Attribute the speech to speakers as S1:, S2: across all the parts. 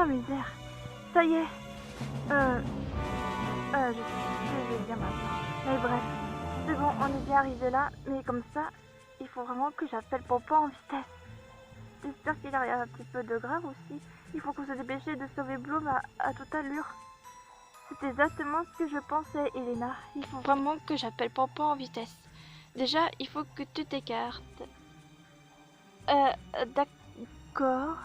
S1: Oh misère. Ça y est. Je sais ce que je vais dire maintenant. Mais bref. C'est bon, on est bien arrivé là. Mais comme ça, il faut vraiment que j'appelle Pompon en vitesse. J'espère qu'il a rien un petit peu de grave aussi. Il faut qu'on se dépêche de sauver Bloom à toute allure. C'est exactement ce que je pensais, Elena. Il faut vraiment que j'appelle Pompon en vitesse. Déjà, il faut que tu t'écartes. D'accord.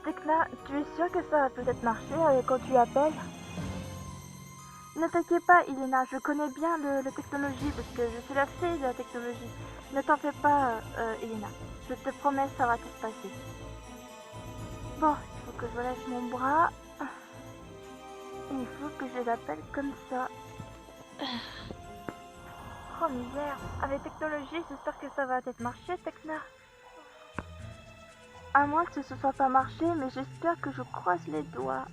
S1: Tekla, tu es sûre que ça va peut-être marcher quand tu appelles? Ne t'inquiète pas, Elena, je connais bien la technologie parce que je suis la fée de la technologie. Ne t'en fais pas, Elena. Je te promets, ça va tout se passer. Bon, il faut que je relâche mon bras. Et il faut que je l'appelle comme ça. Oh misère, avec technologie, j'espère que ça va peut-être marcher, Tekla. À moins que ce ne soit pas marché, mais j'espère que je croise les doigts.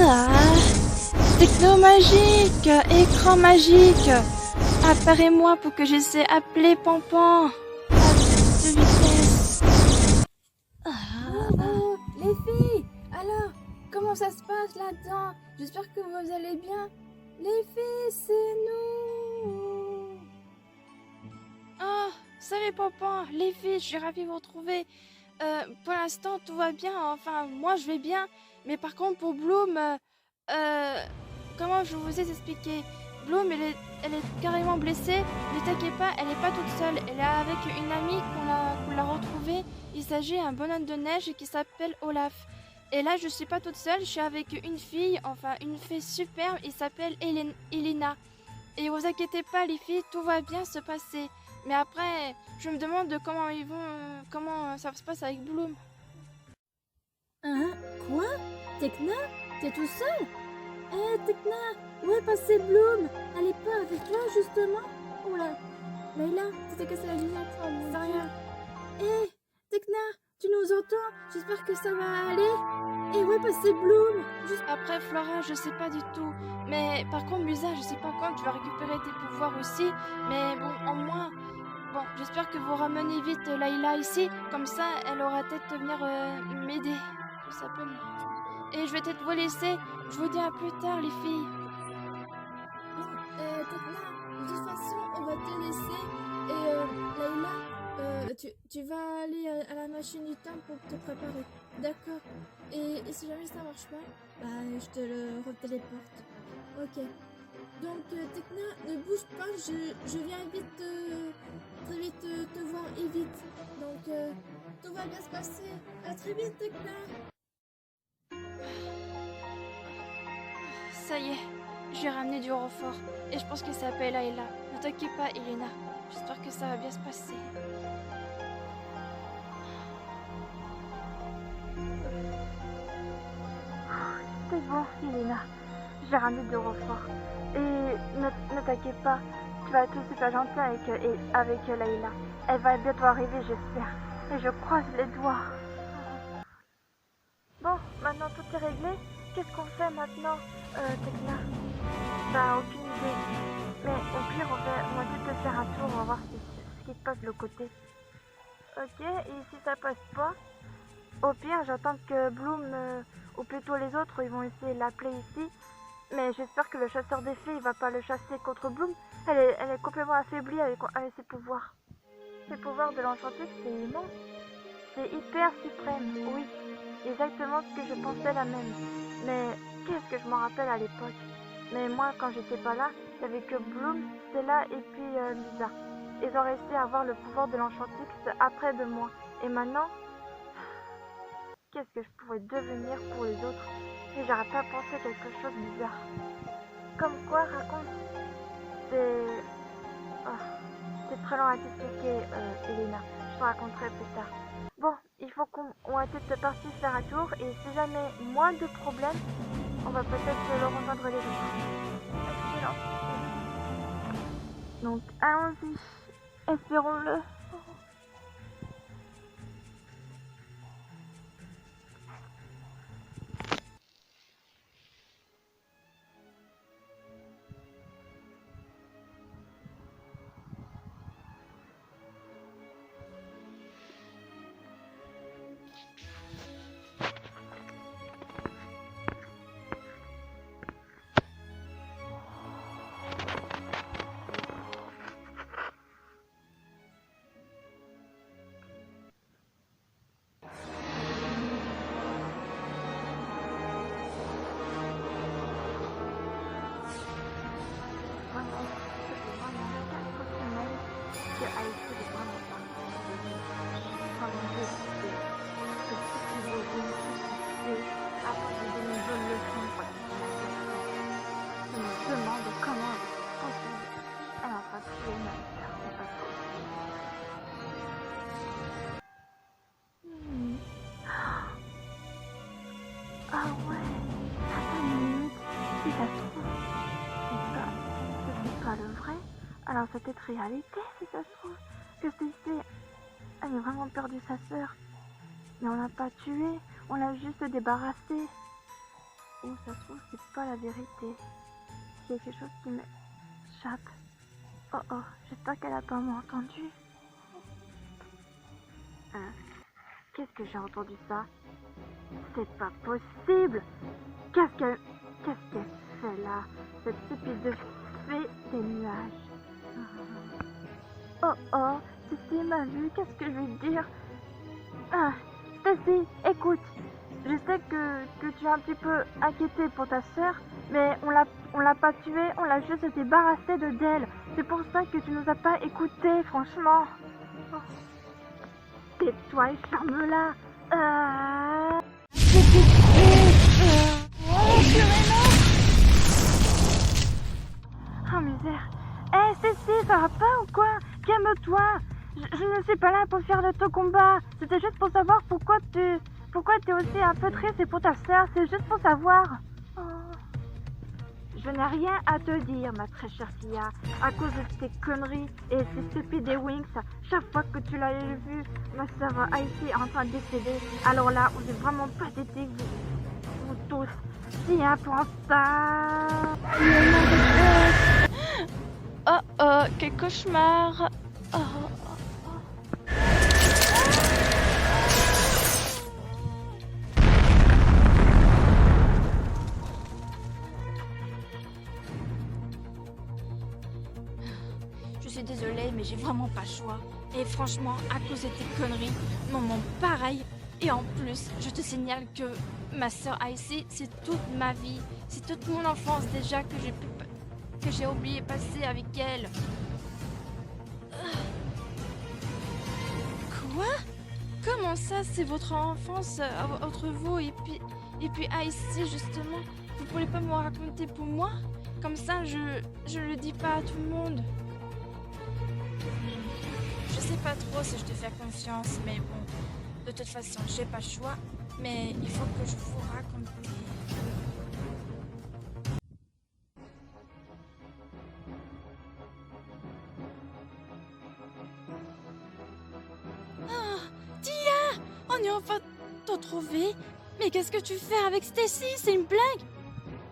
S2: Ah, techno magique, écran magique. Apparaît-moi pour que je sais appeler Pompon. De vitesse.
S3: Bonjour, les filles. Alors, comment ça se passe là-dedans? J'espère que vous allez bien. Les filles, c'est nous.
S2: Oh, salut Pompon, les filles, je suis ravie de vous retrouver. Pour l'instant, tout va bien. Enfin, moi, je vais bien. Mais par contre, pour Bloom, comment je vous ai expliqué? Bloom, elle est carrément blessée. Ne t'inquiète pas, elle n'est pas toute seule. Elle est avec une amie qu'on l'a retrouvée. Il s'agit d'un bonhomme de neige qui s'appelle Olaf. Et là, je suis pas toute seule. Je suis avec une fille, enfin une fille superbe. Il s'appelle Elena. Et vous inquiétez pas, les filles, tout va bien se passer. Mais après, je me demande comment ça se passe avec Bloom.
S3: Hein? Quoi? Tekna? T'es tout seul? Tekna, où est passé Bloom? Elle est pas avec toi, justement? Oh là, Layla, tu t'es cassé la lunette. Oh mon
S2: C'est rien.
S3: Tekna, tu nous entends? J'espère que ça va aller. Et où est passé Bloom?
S2: Après, Flora, je sais pas du tout. Mais par contre, Musa, je sais pas quand tu vas récupérer tes pouvoirs aussi. Mais bon, en moins, bon, j'espère que vous ramenez vite Layla ici. Comme ça, elle aura peut-être de venir m'aider, tout simplement. Et je vais peut-être vous laisser. Je vous dis à plus tard, les filles.
S3: Bon, Tekna, de toute façon, on va te laisser. Et Layla, tu vas aller à la machine du temps pour te préparer. D'accord. Et si jamais ça marche pas, bah, je te le retéléporte. Ok. Donc, Tekna, ne bouge pas, je viens vite, très vite te voir et vite. Donc, tout va bien se passer. À très vite, Tekna.
S2: Ça y est, j'ai ramené du renfort. Et je pense que ça s'appelle Ayla. Ne t'inquiète pas, Elena. J'espère que ça va bien se passer.
S1: C'est bon, Elena. J'ai ramené de renfort. Et ne t'inquiète pas, tu vas être super gentil avec Layla. Elle va bientôt arriver, j'espère. Et je croise les doigts. Bon, maintenant tout est réglé. Qu'est-ce qu'on fait maintenant, Tekla? Bah, aucune idée. Mais au pire, on va peut-être faire un tour, on va voir ce qui se passe de l'autre côté. Ok, et si ça passe pas, au pire, j'attends que Bloom, ou plutôt les autres, ils vont essayer de l'appeler ici. Mais j'espère que le chasseur des fées, il va pas le chasser contre Bloom. Elle est complètement affaiblie avec ses pouvoirs. Ses pouvoirs de l'enchantique, c'est immense. C'est hyper suprême, oui. Exactement ce que je pensais la même. Mais qu'est-ce que je m'en rappelle à l'époque? Mais moi, quand j'étais pas là, il y avait que Bloom, Stella et puis Lisa. Ils ont réussi à avoir le pouvoir de l'enchantique après de moi. Et maintenant, qu'est-ce que je pourrais devenir pour les autres? Et j'arrête pas de penser à quelque chose de bizarre. Comme quoi, raconte. C'est... oh, c'est très long à t'expliquer, Elena. Je te raconterai plus tard. Bon, il faut qu'on va peut-être partir faire un tour. Et si jamais moins de problèmes, on va peut-être le rejoindre les autres. Excellent. Donc, allons-y. Espérons-le. alors c'est peut-être réalité si ça se trouve. Que Stacy, elle a vraiment perdu sa sœur. Mais on l'a pas tuée, on l'a juste débarrassée. Ou ça se trouve, c'est pas la vérité. Il y a quelque chose qui m'échappe. Oh oh, j'espère qu'elle a pas entendu. Qu'est-ce que j'ai entendu ça? C'est pas possible! Qu'est-ce qu'elle fait là? Cette stupide de fée des nuages. Oh oh, Stacy m'a vu, qu'est-ce que je vais dire? Stacy, écoute, je sais que tu es un petit peu inquiétée pour ta sœur, mais on l'a pas tuée, on l'a juste débarrassée d'elle. C'est pour ça que tu nous as pas écoutés, franchement. Oh. Tais-toi et ferme-la. Oh misère. Hé Stacy, ça va pas ou quoi? Calme-toi. Je ne suis pas là pour faire de ton combat. C'était juste pour savoir pourquoi t'es aussi un peu triste et pour ta sœur. C'est juste pour savoir. Oh. Je n'ai rien à te dire, ma très chère Tia. À cause de tes conneries et tes stupides des Wings, chaque fois que tu l'as vu, ma sœur Icy est en train de décéder. Alors là, vous êtes vraiment pathétiques, vous tous. Tia, pense ça.
S2: Oh oh, quel cauchemar. Oh. Je suis désolée, mais j'ai vraiment pas le choix. Et franchement, à cause de tes conneries, maman, pareil. Et en plus, je te signale que ma sœur Icy, c'est toute ma vie. C'est toute mon enfance déjà que j'ai oublié passer avec elle. Quoi? Comment ça, c'est votre enfance entre vous et puis Icy, justement? Vous pourriez pas me raconter pour moi? Comme ça, je le dis pas à tout le monde. Je sais pas trop si je te fais confiance, mais bon, de toute façon, j'ai pas le choix, mais il faut que je vous raconte. Ah, Tia, on est enfin t'en trouvé. Mais qu'est-ce que tu fais avec Stacy? C'est une blague?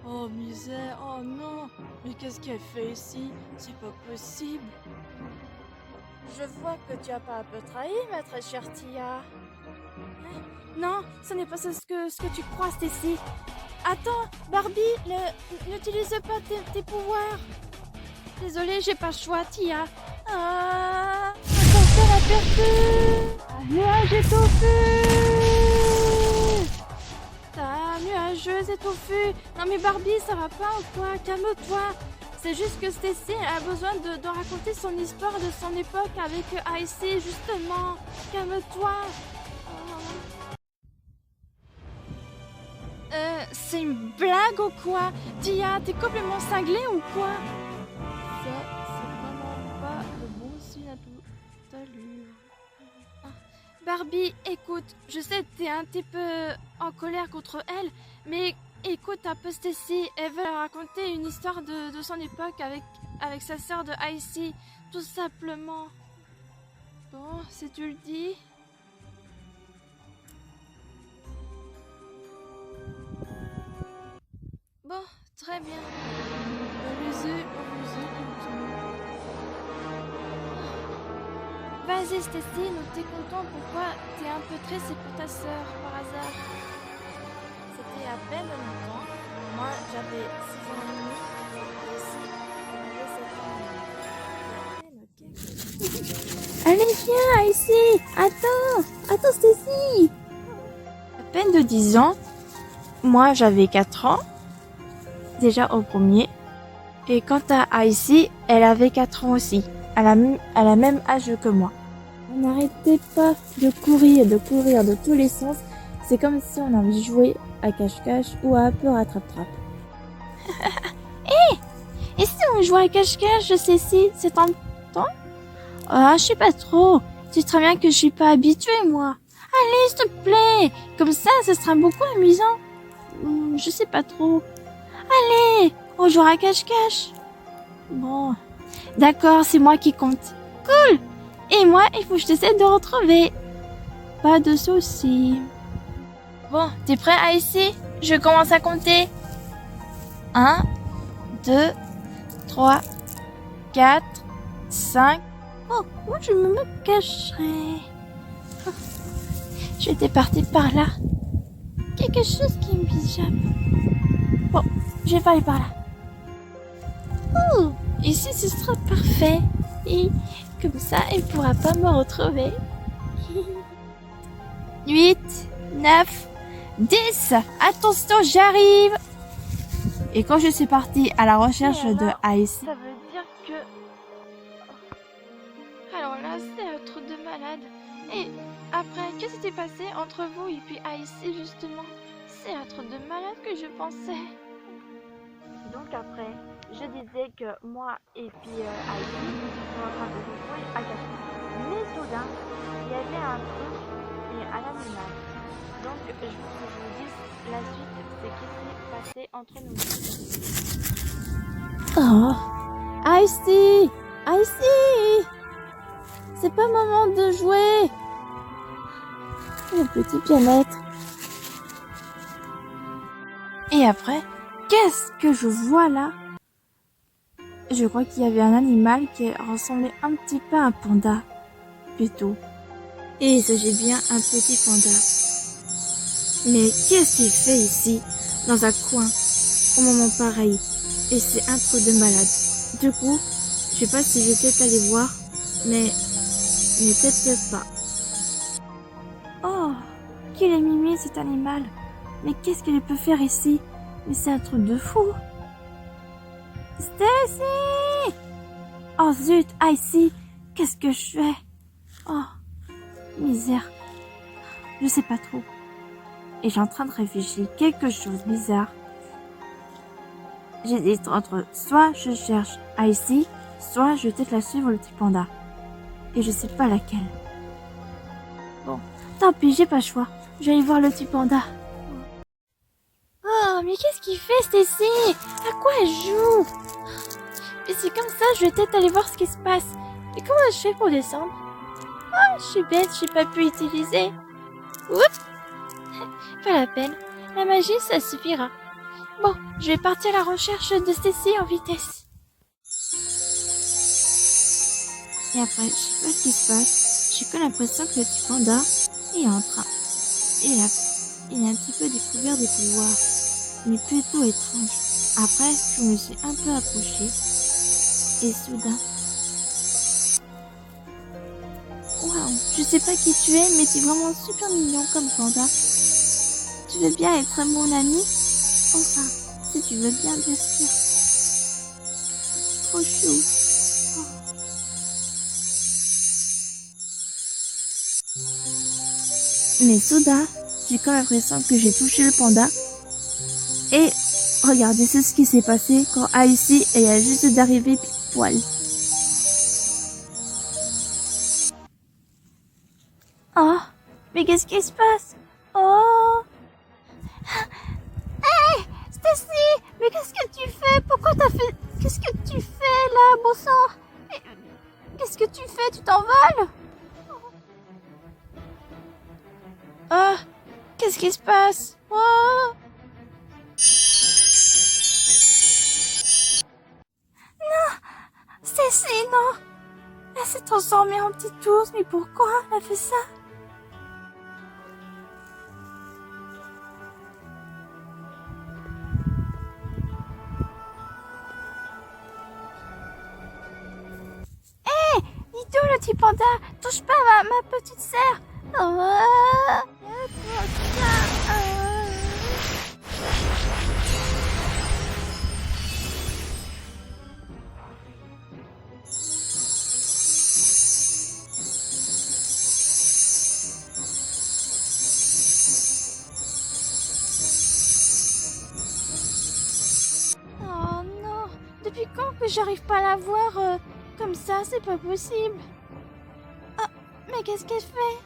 S2: Oh misère, oh non, mais qu'est-ce qu'elle fait ici? C'est pas possible. Je vois que tu as pas un peu trahi, ma très chère Tia. Non, ce n'est pas ce que tu crois, Stacy. Attends, Barbie, n'utilise pas tes pouvoirs. Désolée, j'ai pas le choix, Tia. Ah, attention à perdu. Nuage étoffé. Ta nuageuse étoffée. Non mais Barbie, ça va pas ou quoi? Calme-toi. C'est juste que Stacy a besoin de raconter son histoire de son époque avec Icy, justement. Calme-toi. C'est une blague ou quoi? Tia, t'es complètement cinglée ou quoi? Ça, c'est vraiment pas le bon signe à toute allure. Barbie, écoute, je sais que t'es un petit peu en colère contre elle, mais écoute un peu Stacy, elle veut raconter une histoire de son époque avec sa sœur de Icy, tout simplement. Bon, si tu le dis... Bon, très bien. Allez-y. Vas-y Stacy, nous t'es content pourquoi t'es un peu triste, c'est pour ta sœur, par hasard. C'était à peine 9 ans. Moi, j'avais 6 ans et demi. Et aussi, j'avais 7 ans. Allez, viens, ici. Attends, Stacy. À peine de 10 ans. Moi, j'avais 4 ans. Déjà au premier. Et quant à Icy, elle avait 4 ans aussi. Elle a même âge que moi. On n'arrêtait pas de courir de tous les sens. C'est comme si on avait joué à cache-cache ou à un peu rattrape-trappe. Et si on jouait à cache-cache, Cécile, c'est tentant? Ah, je sais pas trop. Tu sais très bien que je suis pas habituée, moi. Allez, s'il te plaît. Comme ça sera beaucoup amusant. Je sais pas trop. Allez, on jouera à cache-cache. Bon. D'accord, c'est moi qui compte. Cool. Et moi, il faut que je t'essaie de retrouver. Pas de soucis. Bon, t'es prêt, Icy? Je commence à compter. 1, 2, 3, 4, 5. Oh, où je me cacherai? J'étais partie par là. Quelque chose qui m'échappe. Bon, je vais pas aller par là. Oh, ici ce sera parfait. Et comme ça, il pourra pas me retrouver. 8, 9, 10. Attention, j'arrive. Et quand je suis partie à la recherche de Icy.
S1: Ça veut dire que...
S2: Alors là, c'est un truc de malade. Et après, qu'est-ce qui s'est passé entre vous et puis Icy, justement? C'est un truc de malade que je pensais.
S1: Donc après, je disais que moi et puis Icy, nous étions en train de jouer à cache-cache. Mais soudain, il y avait un truc et un animal. Donc je vous dis la suite, c'est ce qui s'est passé entre nous.
S2: Oh, Icy, Icy, c'est pas moment de jouer. Le petit bien-être. Et après, qu'est-ce que je vois là? Je crois qu'il y avait un animal qui ressemblait un petit peu à un panda, plutôt. Et il s'agit bien un petit panda. Mais qu'est-ce qu'il fait ici, dans un coin, au moment pareil? Et c'est un truc de malade. Du coup, je sais pas si je vais peut-être aller voir, mais peut-être pas. Oh, qu'il est mimi cet animal. Mais qu'est-ce qu'il peut faire ici? Mais c'est un truc de fou. Stacy! Oh zut, Icy, qu'est-ce que je fais? Oh, misère. Je sais pas trop. Et j'ai en train de réfléchir quelque chose de bizarre. J'hésite entre soit je cherche Icy, soit je vais peut-être la suivre le petit panda. Et je sais pas laquelle. Bon, tant pis, j'ai pas le choix. Je vais aller voir le petit panda. Oh, mais qu'est-ce qu'il fait, Stacy? À quoi elle joue? Et c'est comme ça, je vais peut-être aller voir ce qui se passe. Et comment je fais pour descendre? Oh, je suis bête, j'ai pas pu utiliser. Oups! Pas la peine. La magie, ça suffira. Bon, je vais partir à la recherche de Stacy en vitesse. Et après, je sais pas ce qui se passe. J'ai que l'impression que le petit panda est en train. Il a un petit peu découvert des pouvoirs, mais plutôt étranges. Après, je me suis un peu approchée. Et soudain... Waouh, je sais pas qui tu es, mais t'es vraiment super mignon comme panda. Tu veux bien être mon ami? Enfin, si tu veux bien, bien sûr. Trop chou. Oh. Mais soudain, j'ai comme l'impression que j'ai touché le panda. Et regardez, c'est ce qui s'est passé quand Icy a juste d'arriver pile poil. Oh, mais qu'est-ce qui se passe? Oh! Hey, Stacy, mais qu'est-ce que tu fais? Pourquoi t'as fait... Qu'est-ce que tu fais là, bon sang? Qu'est-ce que tu fais? Tu t'envoles? Oh, qu'est-ce qui se passe? Oh! Non, Stacy, non! Elle s'est transformée en petite ours, mais pourquoi elle a fait ça? Hé, dis donc le petit panda, touche pas à ma petite sœur. Oh, oh non, depuis quand que j'arrive pas à la voir comme ça, c'est pas possible. Oh, mais qu'est-ce qu'elle fait?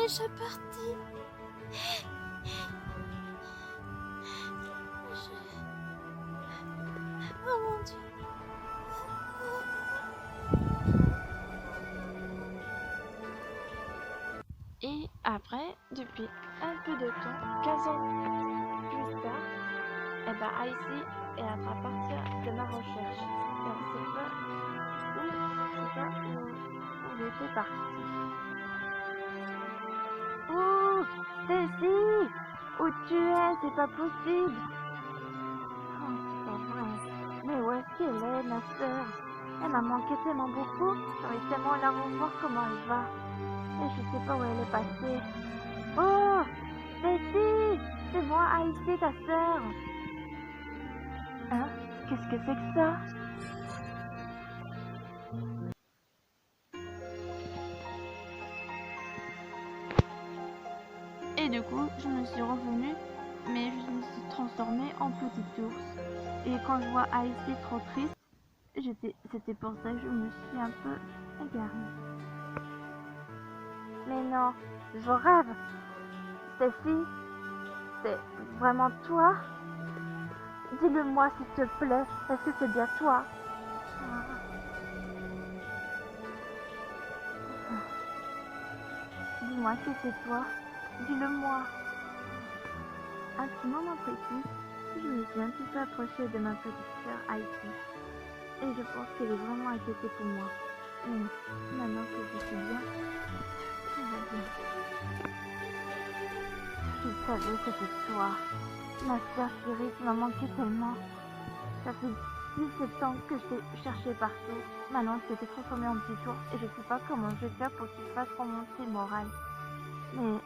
S2: déjà parti. Oh mon Dieu. Et après, depuis un peu de temps, 15 ans plus tard, eh ben Icy est en train de partir de ma recherche. Et on sait pas où il était parti.
S1: Oh, Stacy! Où tu es? C'est pas possible! Oh, c'est pas vrai. Mais où est-ce qu'elle est, ma sœur? Elle m'a manqué tellement beaucoup. J'ai envie tellement la revoir comment elle va. Et je sais pas où elle est passée. Oh! Stacy! C'est moi, Icy, ta sœur! Hein? Qu'est-ce que c'est que ça?
S2: Et du coup, je me suis revenue, mais je me suis transformée en petite ours. Et quand je vois Icy trop triste, c'était pour ça que je me suis un peu égarée.
S1: Mais non, je rêve. Stacy, c'est vraiment toi? Dis-le-moi s'il te plaît. Est-ce que c'est bien toi? Dis-moi que c'est toi. Dis-le-moi. À ce moment précis, je me suis un petit peu approchée de ma petite sœur Icy. Et je pense qu'elle est vraiment inquiétée pour moi. Mais maintenant que je suis bien, tout va bien. Je savais que c'était toi. Ma sœur chérie, tu m'as manqué tellement. Ça fait 17 ans que je t'ai cherché partout. Maintenant, tu t'es transformée en petit ours et je sais pas comment je vais faire pour que tu fasses remonter le moral. Mais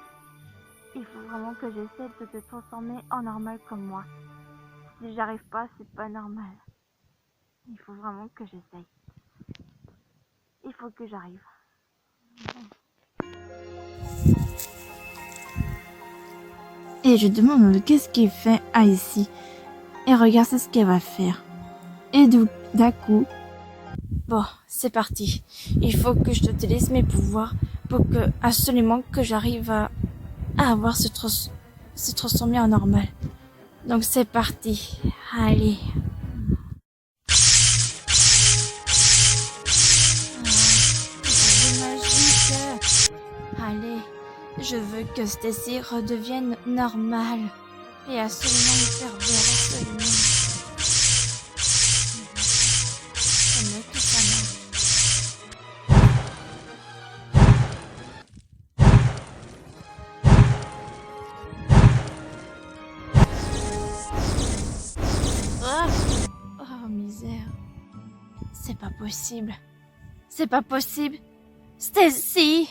S1: il faut vraiment que j'essaie de te transformer en normal comme moi. Si j'arrive pas, c'est pas normal. Il faut vraiment que j'essaye. Il faut que j'arrive.
S2: Et je demande qu'est-ce qu'il fait Icy. Et regarde ce qu'elle va faire. Et d'un coup, bon, c'est parti. Il faut que je te laisse mes pouvoirs pour que absolument que j'arrive à avoir se transformer en normal. Donc c'est parti. Allez. C'est magique. Allez, je veux que Stacy redevienne normale et absolument me faire voir absolument. C'est mieux que ça marche. Oh, misère. C'est pas possible. C'est pas possible. Stacy!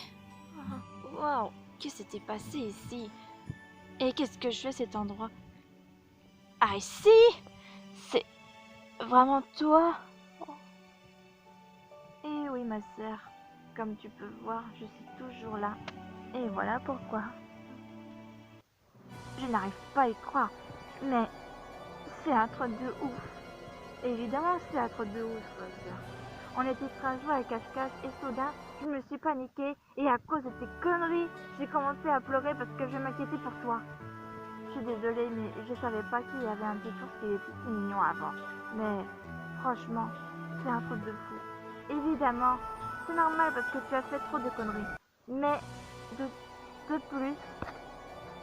S2: Wow, qu'est-ce qui s'était passé ici? Et qu'est-ce que je fais à cet endroit? Icy? C'est vraiment toi?
S1: Et oui, ma sœur. Comme tu peux voir, je suis toujours là. Et voilà pourquoi. Je n'arrive pas à y croire. Mais c'est un truc de ouf. Évidemment, c'est un truc de ouf, ma sœur. On était en train de jouer à cache-cache et soudain, je me suis paniquée et à cause de tes conneries, j'ai commencé à pleurer parce que je m'inquiétais pour toi. Je suis désolée, mais je savais pas qu'il y avait un petit ours qui était si mignon avant. Mais franchement, c'est un truc de fou. Évidemment, c'est normal parce que tu as fait trop de conneries. Mais de plus,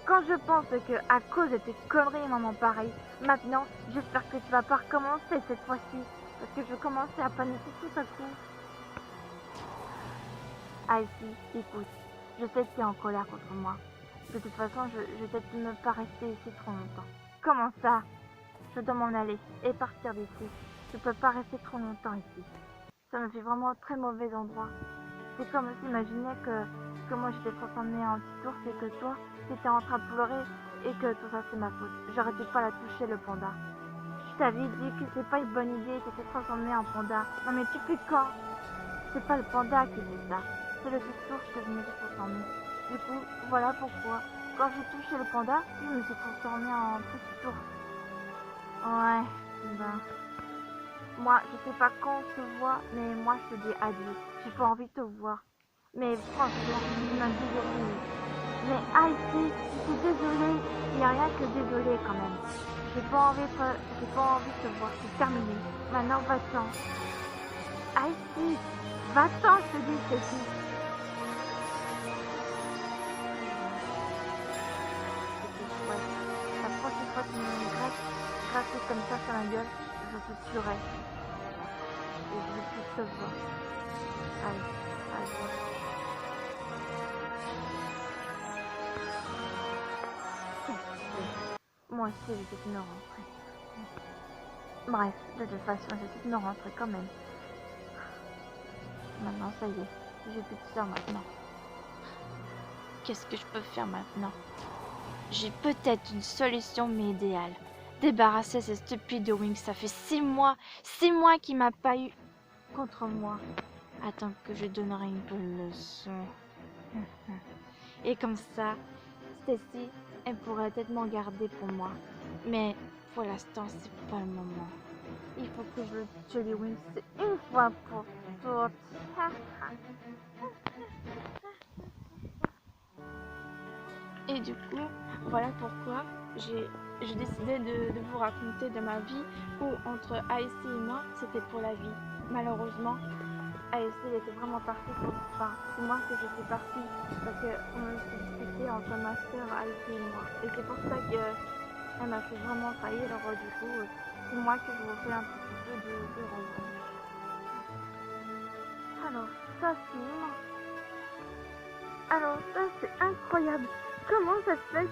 S1: quand je pense que à cause de tes conneries, maman, pareil, maintenant, j'espère que tu vas pas recommencer cette fois-ci. Parce que je commençais à paniquer tout à coup. Icy, écoute, je sais que tu es en colère contre moi. De toute façon, je vais peut-être ne pas rester ici trop longtemps. Comment ça? Je dois m'en aller et partir d'ici. Je peux pas rester trop longtemps ici. Ça me fait vraiment très mauvais endroit. C'est comme s'imaginer que moi j'étais transformée en petit ours et que toi, t'étais en train de pleurer et que tout ça c'est ma faute. J'arrêtais pas à la toucher le panda. Je t'avais dit que c'est pas une bonne idée de te transformer en panda. Non mais tu fais quand? C'est pas le panda qui fait ça. C'est le petit ours que je me suis transformée. Du coup, voilà pourquoi. Quand j'ai touché le panda, je me suis transformée en petit ours. Ouais, ben... Moi, je sais pas quand on se voit, mais moi je te dis adieu. J'ai pas envie de te voir. Mais franchement, il m'a toujours voulu. Mais Icy, je suis désolée, il n'y a rien que désolée quand même. J'ai pas envie de te voir, c'est terminé. Maintenant, va-t'en. Icy, va-t'en, je te dis, Stacy. Ouais, la prochaine fois que tu me gratte comme ça sur la gueule, je te tuerai. Et je veux plus te voir. Allez, allez. Moi aussi, j'étais de me rentrer. Bref, de toute façon, j'étais de me rentrer quand même. Maintenant, ça y est, j'ai plus de sœur maintenant.
S2: Qu'est-ce que je peux faire maintenant? J'ai peut-être une solution, mais idéale. Débarrasser ces stupides Wings. Ça fait 6 mois qu'il m'a pas eu contre moi. Attends que je donnerai une bonne leçon. Et comme ça, Stacy, elle pourrait peut-être m'en garder pour moi. Mais pour l'instant, c'est pas le moment. Il faut que je tue les Wings une fois pour toutes. Et du coup, voilà pourquoi j'ai décidé de vous raconter de ma vie où entre Icy et moi, c'était pour la vie. Malheureusement, Icy était vraiment partie pour... Enfin, c'est moi que je suis partie parce qu'on a discuté entre ma soeur Icy et moi. Et c'est pour ça qu'elle m'a fait vraiment trahir. Alors du coup, c'est moi que je vous fais un petit peu de rencontre. Alors, ça c'est incroyable. Comment ça se fait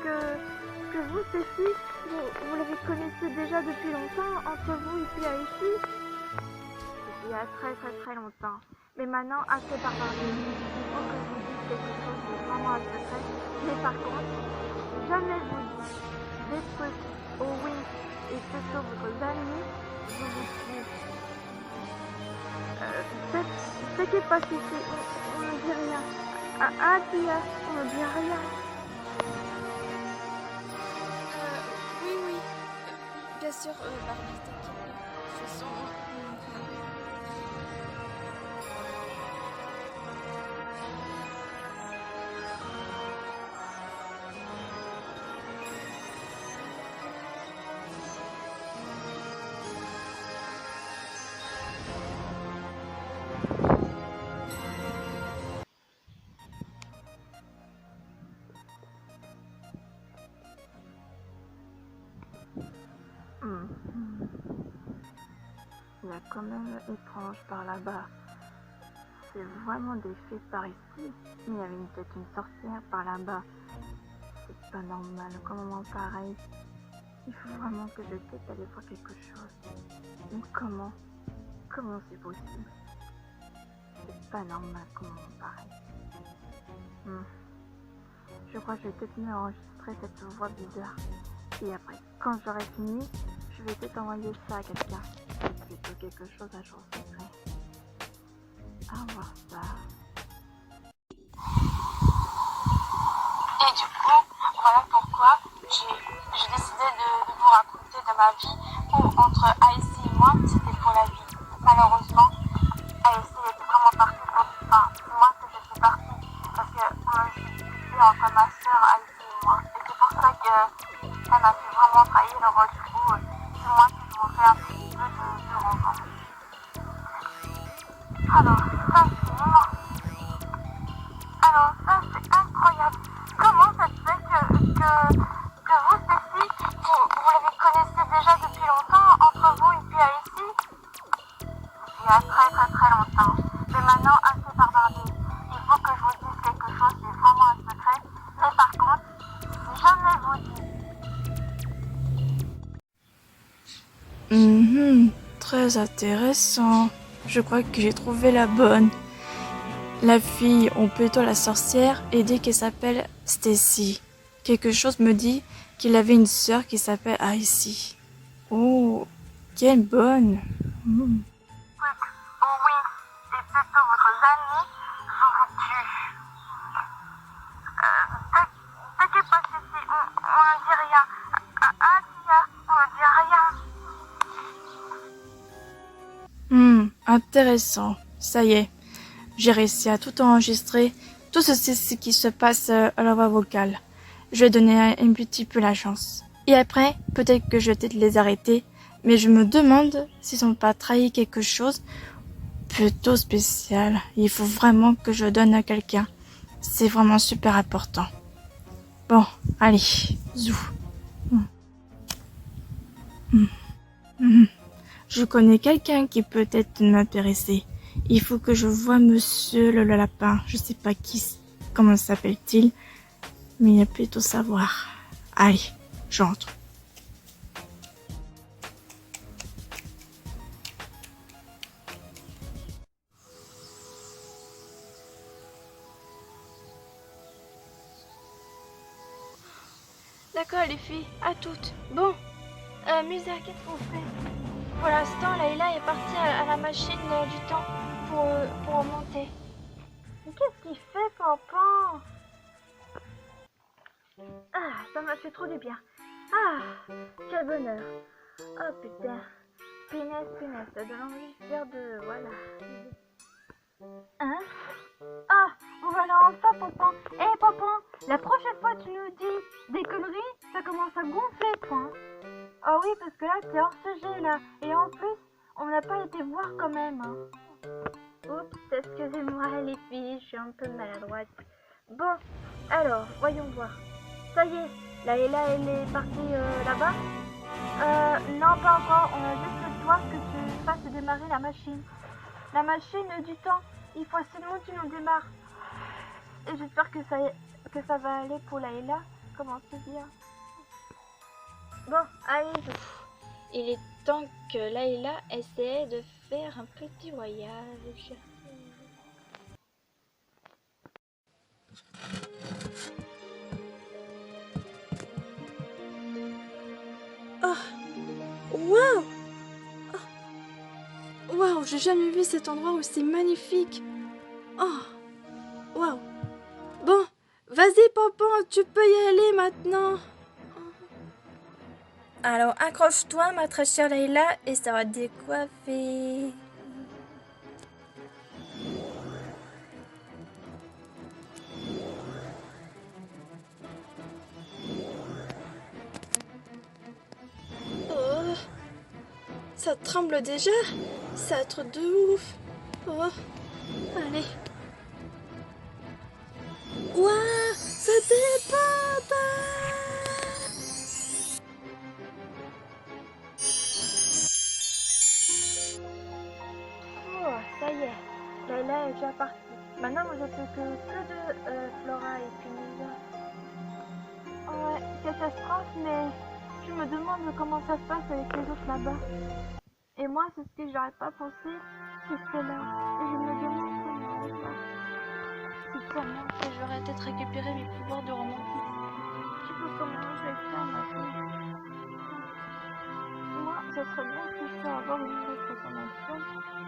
S2: que vous, Stacy, vous les connaissez déjà depuis longtemps, entre vous et puis Icy? Il y a très longtemps. Mais maintenant, assez barbardé. Il faut que je vous dise quelque chose de vraiment un secret. Mais par contre, jamais vous dites des trucs aux Wings et surtout vos amis, je vous tue. T'inquiète pas, Stacy, on ne dit rien. Ah, Tia, on ne dit rien.
S3: Oui. Bien sûr, Barbie, t'inquiète pas. De toute façon,
S1: Il y a quand même étrange par là-bas. C'est vraiment des faits par ici. Mais il y avait peut-être une sorcière par là-bas. C'est pas normal, comme un moment pareil. Il faut vraiment que je tente d'aller voir quelque chose. Mais comment c'est possible? C'est pas normal comme un moment pareil. Je crois que je vais peut-être mieux enregistrer cette voix bizarre. Et après, quand j'aurai fini, je vais peut-être envoyer ça à quelqu'un. C'est plutôt quelque chose à jour secret. À voir ça.
S2: Et du coup, voilà pourquoi j'ai décidé de vous raconter de ma vie où entre Icy et moi, c'était pour la vie. Malheureusement, Icy était vraiment partie pour... Enfin, c'est moi que je suis partie parce qu'on a discuté entre ma soeur Icy et moi. Et c'est pour ça qu'elle m'a fait vraiment trahir. Alors du coup, c'est moi qui vous fais un petit peu de revanche. Alors, ça c'est incroyable. Comment ça se fait que vous, Stacy, vous les connaissez déjà depuis longtemps, entre vous et puis Icy? Il y a très longtemps. Mais maintenant, assez barbardé. Il faut que je vous dise quelque chose, c'est vraiment un secret. Mais par contre, si jamais vous dites...
S4: Très intéressant. Je crois que j'ai trouvé la bonne. La fille, ou plutôt la sorcière, et dit qu'elle s'appelle Stacy. Quelque chose me dit qu'il avait une sœur qui s'appelle Icy. Oh, quelle bonne.
S2: Oh oui, et plutôt votre ami, je vous tue. T'inquiète pas, Stacy, on ne dit rien. Ah, Tia, on ne dit rien.
S4: Intéressant. Ça y est, j'ai réussi à tout enregistrer, Tout ceci, c'est ce qui se passe à la voix vocale. Je vais donner un petit peu la chance. Et après, peut-être que je vais peut-être les arrêter, mais je me demande s'ils n'ont pas trahi quelque chose plutôt spécial. Il faut vraiment que je donne à quelqu'un. C'est vraiment super important. Bon, allez, zou. Je connais quelqu'un qui peut être m'intéresser. Il faut que je voie monsieur le lapin. Je sais pas comment s'appelle-t-il, mais il a plutôt savoir. Allez, j'entre.
S2: D'accord les filles, à toutes. Bon, Musa, qu'est-ce qu'on fait? Pour l'instant, Layla est partie à la machine du temps pour remonter.
S1: Mais qu'est-ce qu'il fait, Pampan? Ah, ça m'a fait trop du bien. Ah, quel bonheur. Oh putain. Punaise, ça donne envie de faire de... Voilà. Hein? Ah, voilà enfin, Pampan. Eh, Pampan, la prochaine fois tu nous dis des conneries, ça commence à gonfler, toi. Hein. Ah oui, parce que là, t'es hors sujet, là. Et en plus, on n'a pas été voir quand même. Hein. Oups, excusez-moi les filles, je suis un peu maladroite. Bon, alors, voyons voir. Ça y est, Layla, elle est partie là-bas? Non, pas encore. On a juste besoin que tu fasses démarrer la machine. La machine du temps. Il faut absolument que tu nous démarres. Et j'espère que ça va aller pour Layla. Comment se dire? Bon, allez.
S2: Il est temps que Layla essaie de faire un petit voyage.
S4: Waouh! Waouh, j'ai jamais vu cet endroit aussi magnifique. Oh, waouh. Bon, vas-y, Pampan, tu peux y aller maintenant. Alors, accroche-toi, ma très chère Layla, et ça va décoiffer. Oh, ça tremble déjà. Ça trop de ouf. Oh, allez. Waouh, ça dépote.
S1: Oh, ça y est. Layla est déjà partie. Maintenant, moi, j'ai plus que de Flora et puis Musa. Ouais, catastrophe, mais je me demande comment ça se passe avec les autres là-bas. Et moi, c'est ce que j'arrête pas pensé, c'est celle-là. Et je me demande comment.
S2: C'est comment que j'aurais peut-être récupéré mes pouvoirs de remonter?
S1: Je sais pas comment je vais faire maintenant. Moi, ça serait bien si je peux avoir une nouvelle transformation,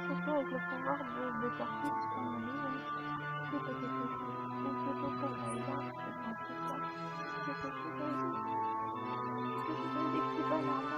S1: surtout avec le pouvoir de Carpix comme on dit. C'est quelque chose. C'est surtout comme Layla, je pense que ça. C'est quelque chose. Que je donne des petits bananes.